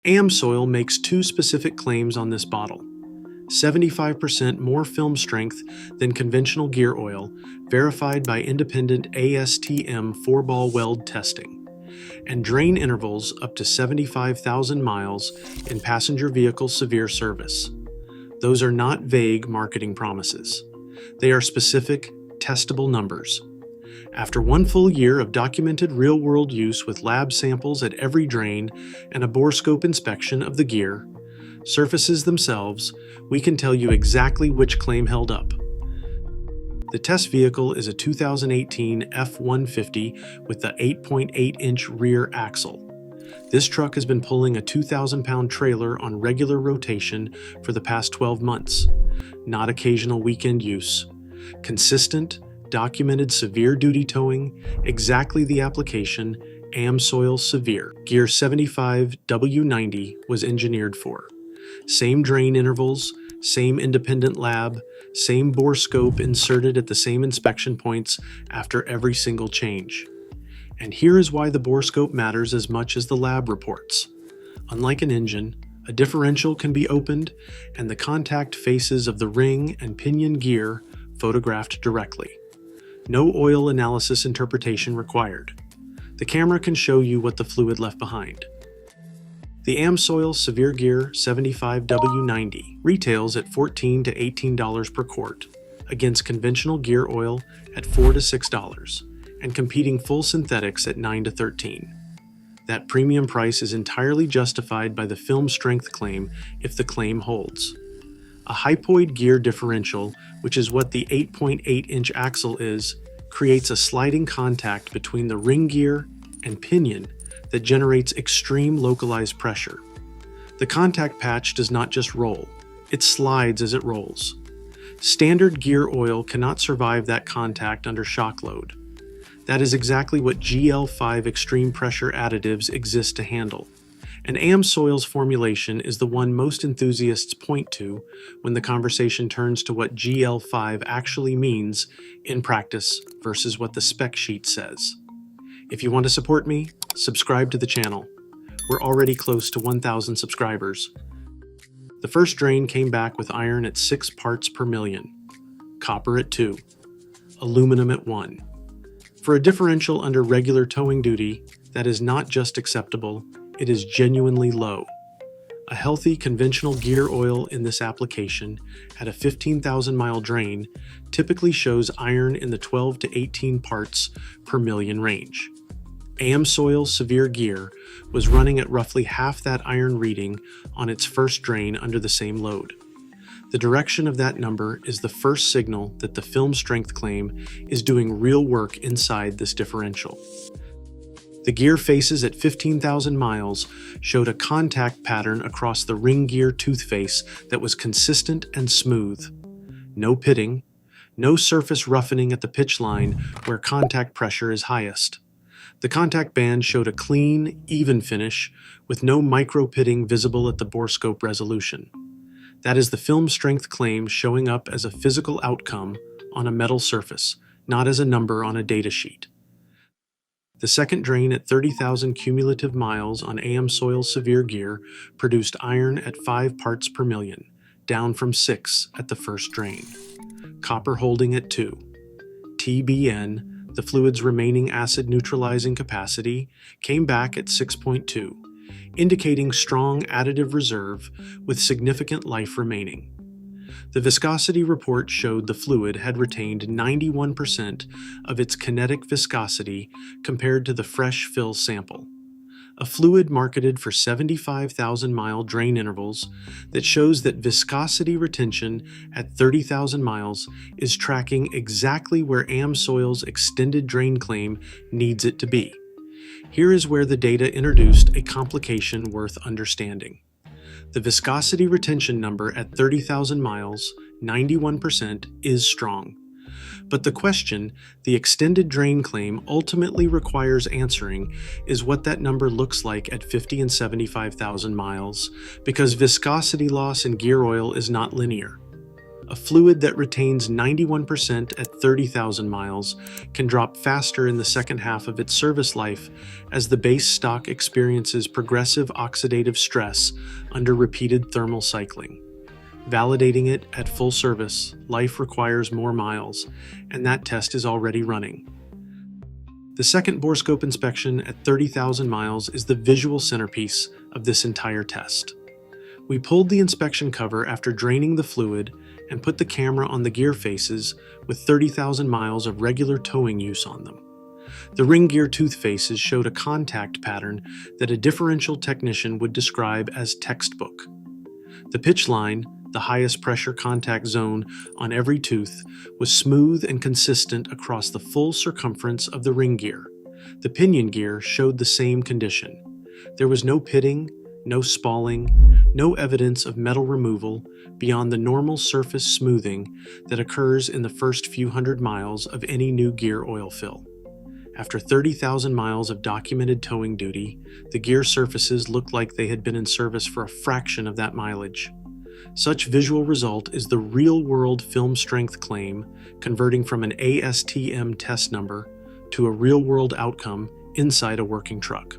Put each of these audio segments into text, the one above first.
Amsoil makes two specific claims on this bottle: 75% more film strength than conventional gear oil, verified by independent ASTM 4-ball weld testing, and drain intervals up to 75,000 miles in passenger vehicle severe service. Those are not vague marketing promises. They are specific, testable numbers. After 1 full year of documented real-world use with lab samples at every drain and a borescope inspection of the gear, surfaces themselves, we can tell you exactly which claim held up. The test vehicle is a 2018 F-150 with the 8.8-inch rear axle. This truck has been pulling a 2,000-pound trailer on regular rotation for the past 12 months, not occasional weekend use. Consistent, documented severe duty towing, exactly the application Amsoil Severe Gear 75 W90 was engineered for. Same drain intervals, same independent lab, same borescope inserted at the same inspection points after every single change. And here is why the borescope matters as much as the lab reports. Unlike an engine, a differential can be opened and the contact faces of the ring and pinion gear photographed directly. No oil analysis interpretation required. The camera can show you what the fluid left behind. The Amsoil Severe Gear 75 W90 retails at $14 to $18 per quart, against conventional gear oil at $4 to $6, and competing full synthetics at $9 to $13. That premium price is entirely justified by the film strength claim if the claim holds. A hypoid gear differential, which is what the 8.8-inch axle is, creates a sliding contact between the ring gear and pinion that generates extreme localized pressure. The contact patch does not just roll, it slides as it rolls. Standard gear oil cannot survive that contact under shock load. That is exactly what GL5 extreme pressure additives exist to handle, and Amsoil's formulation is the one most enthusiasts point to when the conversation turns to what GL5 actually means in practice versus what the spec sheet says. If you want to support me, subscribe to the channel. We're already close to 1,000 subscribers. The first drain came back with iron at 6 parts per million, copper at 2, aluminum at 1. For a differential under regular towing duty, that is not just acceptable, it is genuinely low. A healthy conventional gear oil in this application at a 15,000-mile drain typically shows iron in the 12 to 18 parts per million range. Amsoil Severe Gear was running at roughly half that iron reading on its first drain under the same load. The direction of that number is the first signal that the film strength claim is doing real work inside this differential. The gear faces at 15,000 miles showed a contact pattern across the ring gear toothface that was consistent and smooth. No pitting, no surface roughening at the pitch line where contact pressure is highest. The contact band showed a clean, even finish with no micro-pitting visible at the borescope resolution. That is the film strength claim showing up as a physical outcome on a metal surface, not as a number on a data sheet. The second drain at 30,000 cumulative miles on Amsoil Severe Gear produced iron at 5 parts per million, down from 6 at the first drain. Copper holding at 2. TBN, the fluid's remaining acid neutralizing capacity, came back at 6.2, indicating strong additive reserve with significant life remaining. The viscosity report showed the fluid had retained 91% of its kinetic viscosity compared to the fresh fill sample. A fluid marketed for 75,000-mile drain intervals that shows that viscosity retention at 30,000 miles is tracking exactly where Amsoil's extended drain claim needs it to be. Here is where the data introduced a complication worth understanding. The viscosity retention number at 30,000 miles, 91%, is strong. But the question the extended drain claim ultimately requires answering is what that number looks like at 50 and 75,000 miles, because viscosity loss in gear oil is not linear. A fluid that retains 91% at 30,000 miles can drop faster in the second half of its service life as the base stock experiences progressive oxidative stress under repeated thermal cycling. Validating it at full service life requires more miles, and that test is already running. The second borescope inspection at 30,000 miles is the visual centerpiece of this entire test. We pulled the inspection cover after draining the fluid and put the camera on the gear faces with 30,000 miles of regular towing use on them. The ring gear tooth faces showed a contact pattern that a differential technician would describe as textbook. The pitch line, the highest pressure contact zone on every tooth, was smooth and consistent across the full circumference of the ring gear. The pinion gear showed the same condition. There was no pitting, no spalling, no evidence of metal removal beyond the normal surface smoothing that occurs in the first few hundred miles of any new gear oil fill. After 30,000 miles of documented towing duty, the gear surfaces looked like they had been in service for a fraction of that mileage. Such visual result is the real-world film strength claim, converting from an ASTM test number to a real-world outcome inside a working truck.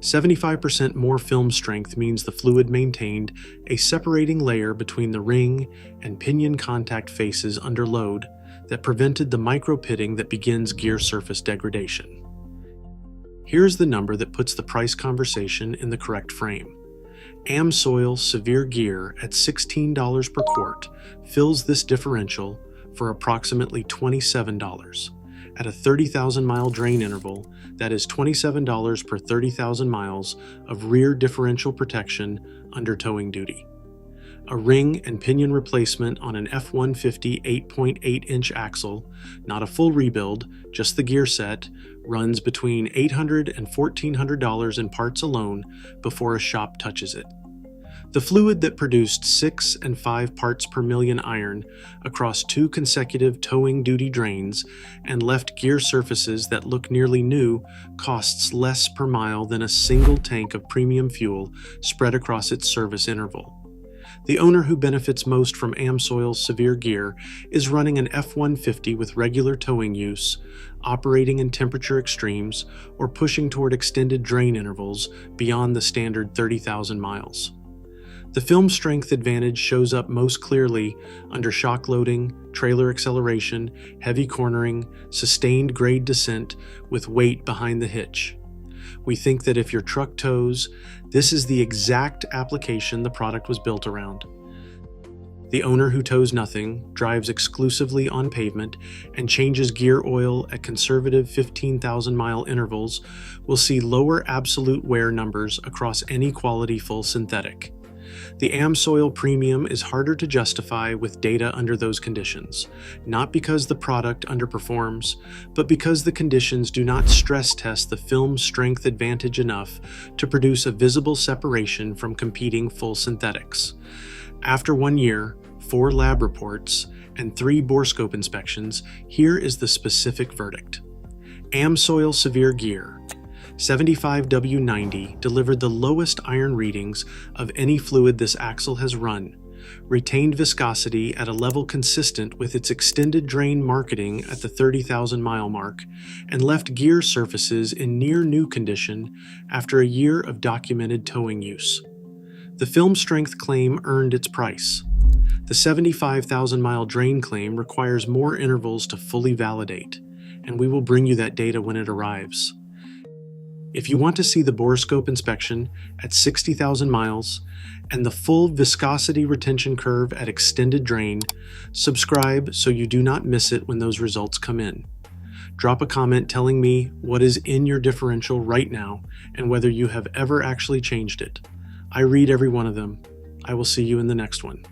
75% more film strength means the fluid maintained a separating layer between the ring and pinion contact faces under load that prevented the micro-pitting that begins gear surface degradation. Here's the number that puts the price conversation in the correct frame. Amsoil Severe Gear at $16 per quart fills this differential for approximately $27. At a 30,000 mile drain interval, that is $27 per 30,000 miles of rear differential protection under towing duty. A ring and pinion replacement on an F-150 8.8-inch axle, not a full rebuild, just the gear set, runs between $800 and $1,400 in parts alone before a shop touches it. The fluid that produced 6 and 5 parts per million iron across 2 consecutive towing duty drains and left gear surfaces that look nearly new costs less per mile than a single tank of premium fuel spread across its service interval. The owner who benefits most from Amsoil Severe Gear is running an F-150 with regular towing use, operating in temperature extremes, or pushing toward extended drain intervals beyond the standard 30,000 miles. The film strength advantage shows up most clearly under shock loading, trailer acceleration, heavy cornering, sustained grade descent with weight behind the hitch. We think that if your truck tows, this is the exact application the product was built around. The owner who tows nothing, drives exclusively on pavement, and changes gear oil at conservative 15,000-mile intervals will see lower absolute wear numbers across any quality full synthetic. The Amsoil premium is harder to justify with data under those conditions, not because the product underperforms, but because the conditions do not stress test the film strength advantage enough to produce a visible separation from competing full synthetics. After 1 year, 4 lab reports, and 3 borescope inspections, here is the specific verdict. Amsoil Severe Gear 75W90 delivered the lowest iron readings of any fluid this axle has run, retained viscosity at a level consistent with its extended drain marketing at the 30,000 mile mark, and left gear surfaces in near new condition after a year of documented towing use. The film strength claim earned its price. The 75,000 mile drain claim requires more intervals to fully validate, and we will bring you that data when it arrives. If you want to see the borescope inspection at 60,000 miles and the full viscosity retention curve at extended drain, subscribe so you do not miss it when those results come in. Drop a comment telling me what is in your differential right now and whether you have ever actually changed it. I read every one of them. I will see you in the next one.